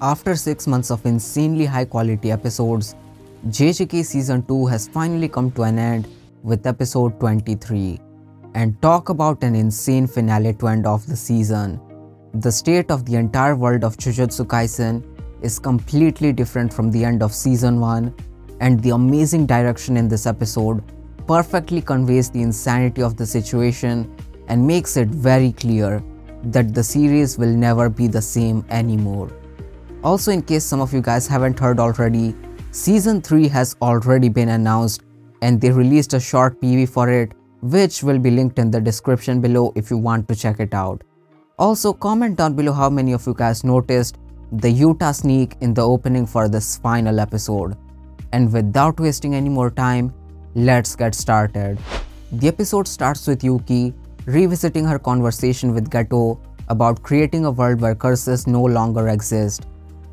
After 6 months of insanely high quality episodes, JJK Season 2 has finally come to an end with episode 23. And talk about an insane finale to end off the season. The state of the entire world of Jujutsu Kaisen is completely different from the end of Season 1, and the amazing direction in this episode perfectly conveys the insanity of the situation and makes it very clear that the series will never be the same anymore. Also, in case some of you guys haven't heard already, Season 3 has already been announced and they released a short PV for it, which will be linked in the description below if you want to check it out. Also, comment down below how many of you guys noticed the Yuta sneak in the opening for this final episode. And without wasting any more time, let's get started. The episode starts with Yuki revisiting her conversation with Geto about creating a world where curses no longer exist.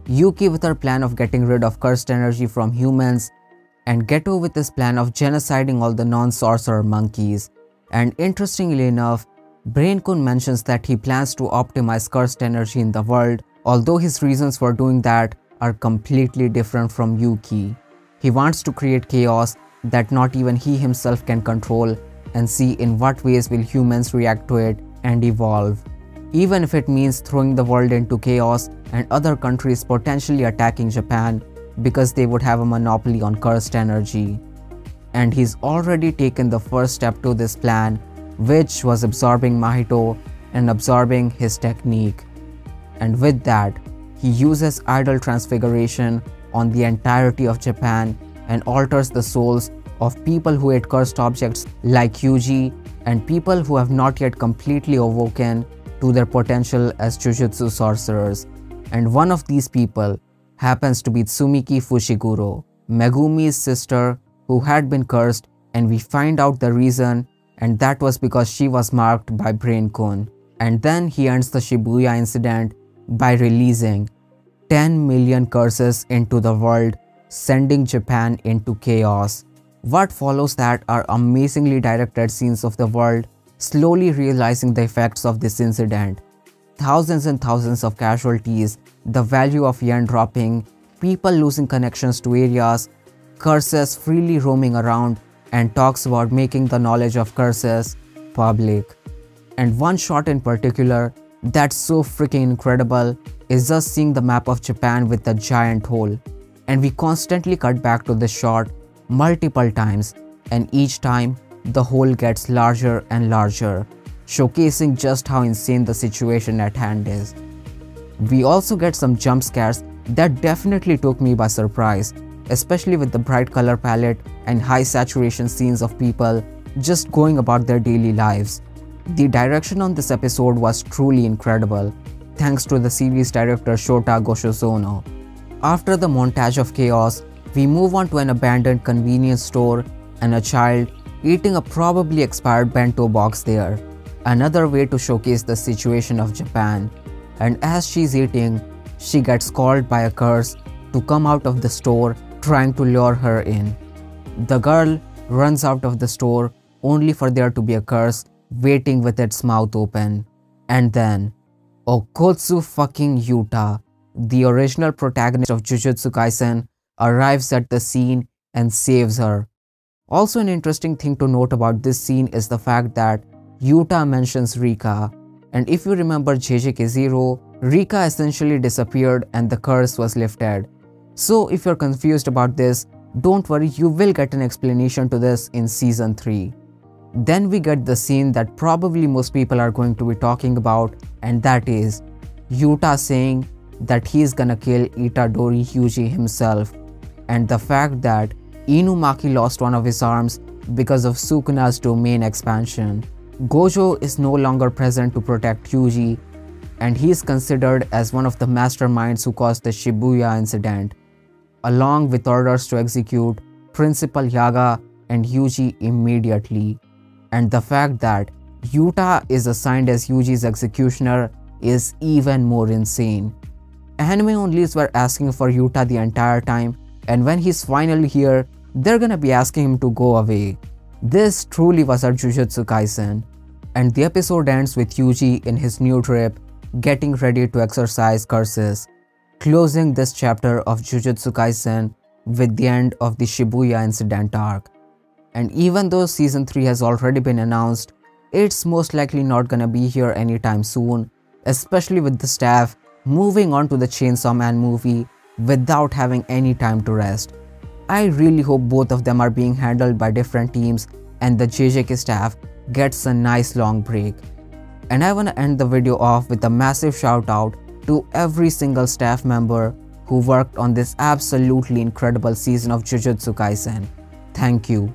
Yuki with her plan of getting rid of cursed energy from humans, and Geto with his plan of genociding all the non-sorcerer monkeys. And interestingly enough, Brain-kun mentions that he plans to optimize cursed energy in the world, although his reasons for doing that are completely different from Yuki. He wants to create chaos that not even he himself can control and see in what ways will humans react to it and evolve. Even if it means throwing the world into chaos and other countries potentially attacking Japan because they would have a monopoly on cursed energy. And he's already taken the first step to this plan, which was absorbing Mahito and absorbing his technique. And with that, he uses idol transfiguration on the entirety of Japan and alters the souls of people who ate cursed objects like Yuji and people who have not yet completely awoken to their potential as Jujutsu sorcerers. And one of these people happens to be Tsumiki Fushiguro, Megumi's sister who had been cursed, and we find out the reason, and that was because she was marked by Brain-kun. And then he ends the Shibuya incident by releasing 10 million curses into the world, sending Japan into chaos. What follows that are amazingly directed scenes of the world slowly realizing the effects of this incident. Thousands and thousands of casualties, the value of yen dropping, people losing connections to areas, curses freely roaming around, and talks about making the knowledge of curses public. And one shot in particular that's so freaking incredible is just seeing the map of Japan with the giant hole. And we constantly cut back to this shot multiple times, and each time the hole gets larger and larger, showcasing just how insane the situation at hand is. We also get some jump scares that definitely took me by surprise, especially with the bright color palette and high saturation scenes of people just going about their daily lives. The direction on this episode was truly incredible, thanks to the series director Shota Goshozono. After the montage of chaos, we move on to an abandoned convenience store and a child eating a probably expired bento box there, another way to showcase the situation of Japan. And as she's eating, she gets called by a curse to come out of the store, trying to lure her in. The girl runs out of the store only for there to be a curse waiting with its mouth open. And then Okotsu fucking Yuta, the original protagonist of Jujutsu Kaisen, arrives at the scene and saves her. Also, an interesting thing to note about this scene is the fact that Yuta mentions Rika, and if you remember JJK 0, Rika essentially disappeared and the curse was lifted. So if you're confused about this, don't worry, you will get an explanation to this in Season 3. Then we get the scene that probably most people are going to be talking about, and that is Yuta saying that he's gonna kill Itadori Yuji himself, and the fact that Inumaki lost one of his arms because of Sukuna's domain expansion. Gojo is no longer present to protect Yuji, and he is considered as one of the masterminds who caused the Shibuya incident, along with orders to execute Principal Yaga and Yuji immediately. And the fact that Yuta is assigned as Yuji's executioner is even more insane. Anime onlys were asking for Yuta the entire time, and when he's finally here, they're gonna be asking him to go away. This truly was our Jujutsu Kaisen. And the episode ends with Yuji in his new trip, getting ready to exorcise curses. closing this chapter of Jujutsu Kaisen with the end of the Shibuya incident arc. And even though season 3 has already been announced, it's most likely not gonna be here anytime soon, especially with the staff moving on to the Chainsaw Man movie without having any time to rest. I really hope both of them are being handled by different teams and the JJK staff gets a nice long break. And I wanna end the video off with a massive shout out to every single staff member who worked on this absolutely incredible season of Jujutsu Kaisen. Thank you.